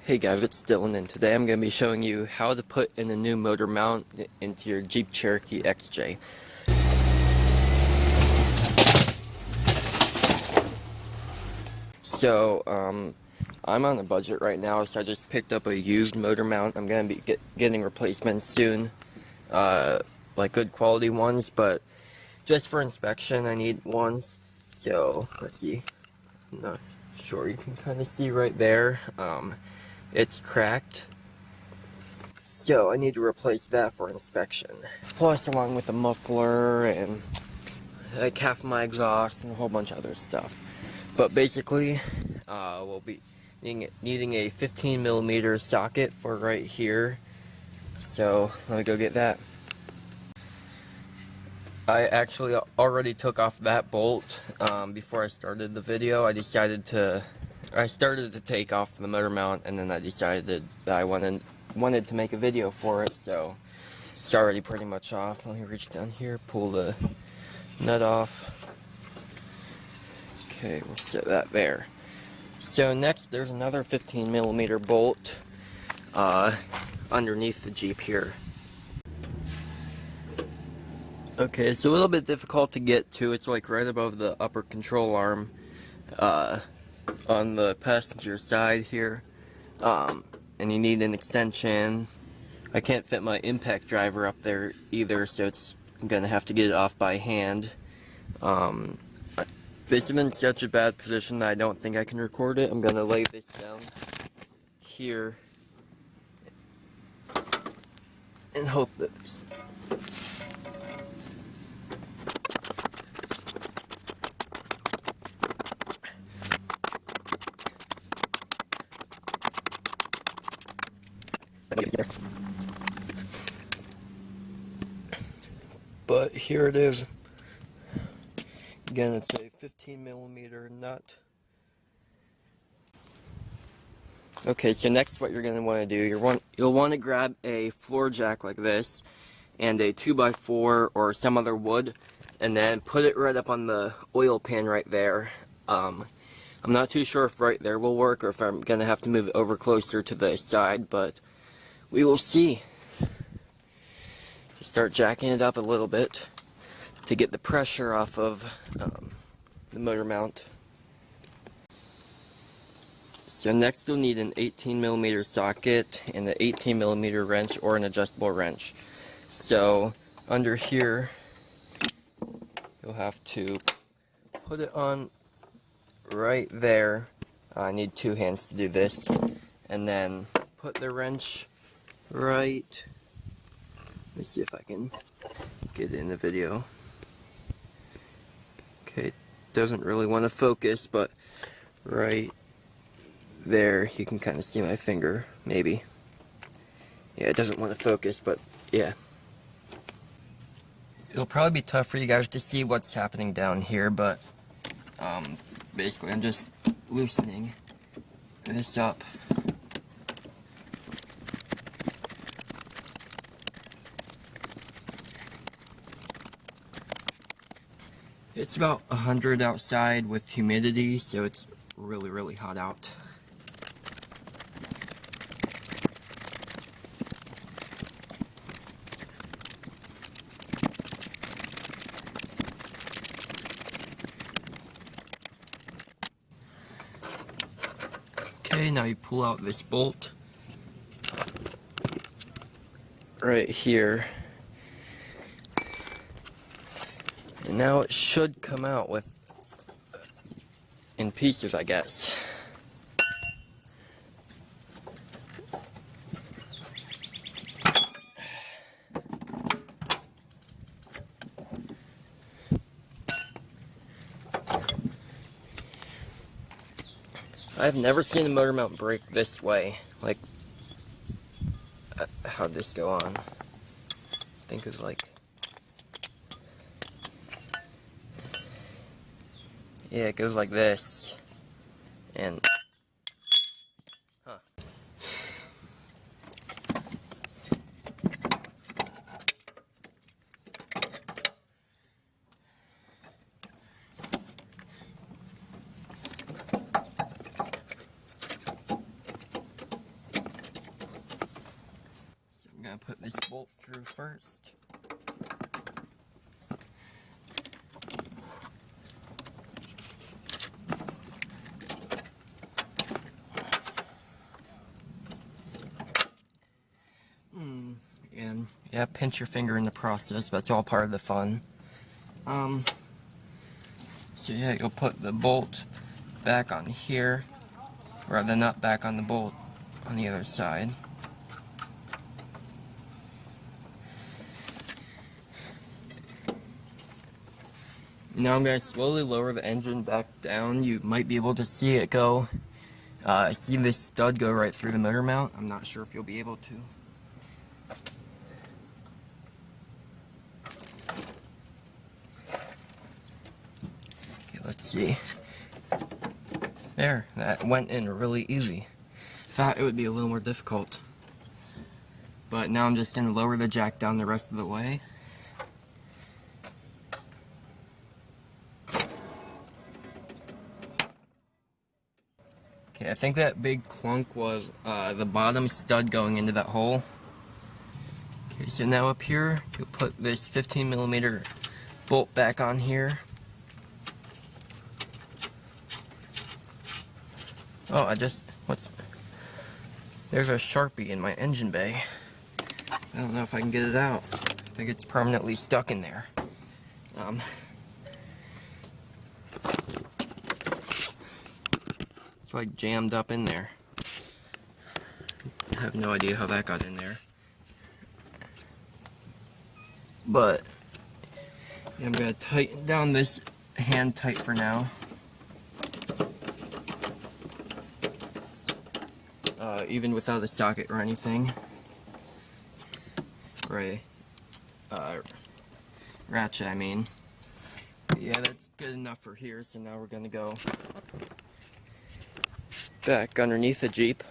Hey guys, it's Dylan, and today I'm going to be showing you how to put in a new motor mount into your Jeep Cherokee XJ. So, I'm on a budget right now, so I just picked up a used motor mount. I'm going to be getting replacements soon, like good quality ones, but just for inspection I need ones. So, let's see. I'm not sure, you can kind of see right there. It's cracked. So I need to replace that for inspection. Plus, along with a muffler and like half my exhaust and a whole bunch of other stuff. But basically, we'll be needing a 15mm socket for right here. So let me go get that. I actually already took off that bolt before I started the video. I started to take off the motor mount, and then I decided that I wanted to make a video for it, so it's already pretty much off. Let me reach down here, pull the nut off. Okay, we'll set that there. So next, there's another 15mm bolt underneath the Jeep here. Okay, it's a little bit difficult to get to. It's like right above the upper control arm on the passenger side here. And you need an extension. I can't fit my impact driver up there either, so I'm gonna have to get it off by hand. This is in such a bad position that I don't think I can record it. I'm gonna lay this down here and hope that but here it is. Again, it's a 15mm nut. Okay, so next what you're going to want to do, you'll want to grab a floor jack like this and a 2x4 or some other wood, and then put it right up on the oil pan right there. I'm not too sure if right there will work or if I'm going to have to move it over closer to the side, but we will see. Start jacking it up a little bit to get the pressure off of the motor mount. So next you'll need an 18mm socket and an 18mm wrench or an adjustable wrench. So under here you'll have to put it on right there. I need two hands to do this. And then put the wrench right, let me see if I can get it in the video. Okay, doesn't really want to focus, but right there, you can kind of see my finger, maybe. Yeah, it doesn't want to focus, but yeah. It'll probably be tough for you guys to see what's happening down here, but basically I'm just loosening this up. It's about 100 outside with humidity, so it's really, really hot out. Okay, now you pull out this bolt right here. And now it should come out in pieces, I guess. I've never seen a motor mount break this way. Like, how'd this go on? I think it was like, yeah, it goes like this, and, huh. gonna put this bolt through first. And yeah, pinch your finger in the process. That's all part of the fun. So yeah, you'll put the bolt back on here, or the nut back on the bolt on the other side. Now I'm going to slowly lower the engine back down. You might be able to see it go. See this stud go right through the motor mount. I'm not sure if you'll be able to. Okay, let's see. There, that went in really easy. Thought it would be a little more difficult. But now I'm just going to lower the jack down the rest of the way. Okay, I think that big clunk was the bottom stud going into that hole. Okay, so now up here, you'll put this 15mm bolt back on here. Oh, there's a Sharpie in my engine bay. I don't know if I can get it out. I think it's permanently stuck in there. It's like jammed up in there. I have no idea how that got in there. But I'm gonna tighten down this hand tight for now. Even without a socket or anything. Or a ratchet, I mean. Yeah, that's good enough for here, so now we're gonna go back underneath the Jeep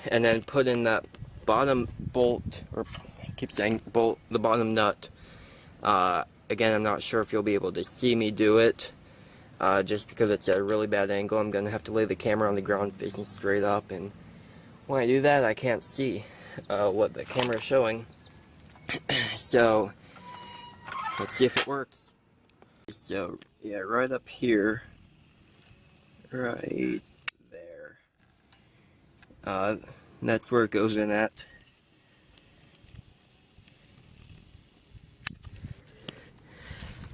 and then put in that bottom bolt, or I keep saying bolt, the bottom nut. Again, I'm not sure if you'll be able to see me do it, just because it's at a really bad angle. I'm gonna have to lay the camera on the ground facing straight up, and when I do that, I can't see what the camera is showing. So let's see if it works. So yeah, right up here, right there, that's where it goes in at.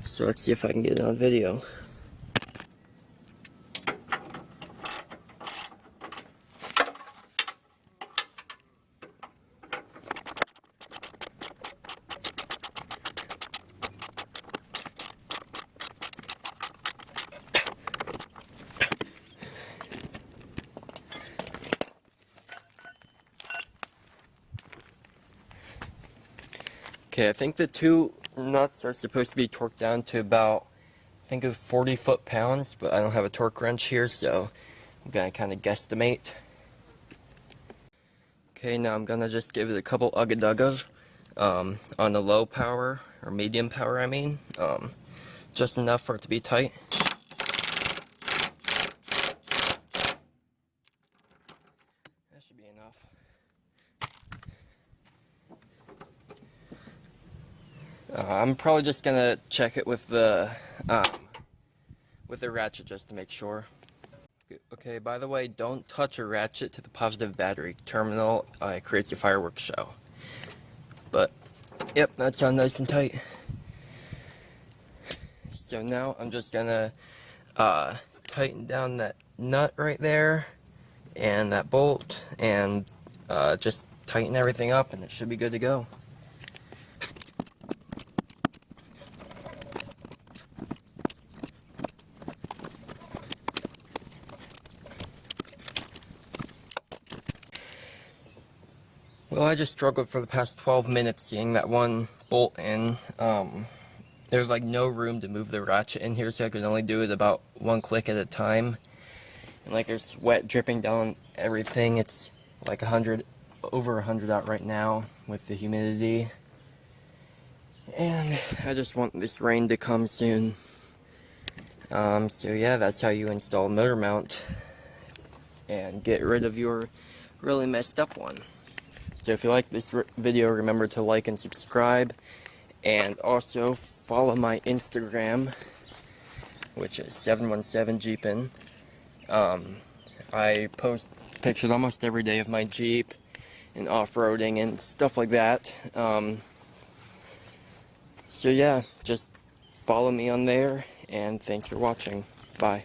So let's see if I can get it on video. Okay, I think the two nuts are supposed to be torqued down to about, I think it was 40 foot-pounds, but I don't have a torque wrench here, so I'm gonna kind of guesstimate. Okay, now I'm gonna just give it a couple ugga-duggas on the low power, or medium power I mean, just enough for it to be tight. That should be enough. I'm probably just gonna check it with the ratchet just to make sure. Okay, by the way, don't touch a ratchet to the positive battery terminal. It creates a fireworks show. But yep, that's on nice and tight. So now I'm just gonna tighten down that nut right there and that bolt, and just tighten everything up, and it should be good to go. Well, I just struggled for the past 12 minutes getting that one bolt in. There's like no room to move the ratchet in here, so I could only do it about one click at a time. And like there's sweat dripping down everything. It's like over 100 out right now with the humidity. And I just want this rain to come soon. So yeah, that's how you install a motor mount and get rid of your really messed up one. So if you like this video, remember to like and subscribe, and also follow my Instagram, which is 717Jeepin. I post pictures almost every day of my Jeep and off-roading and stuff like that. So yeah, just follow me on there, and thanks for watching. Bye.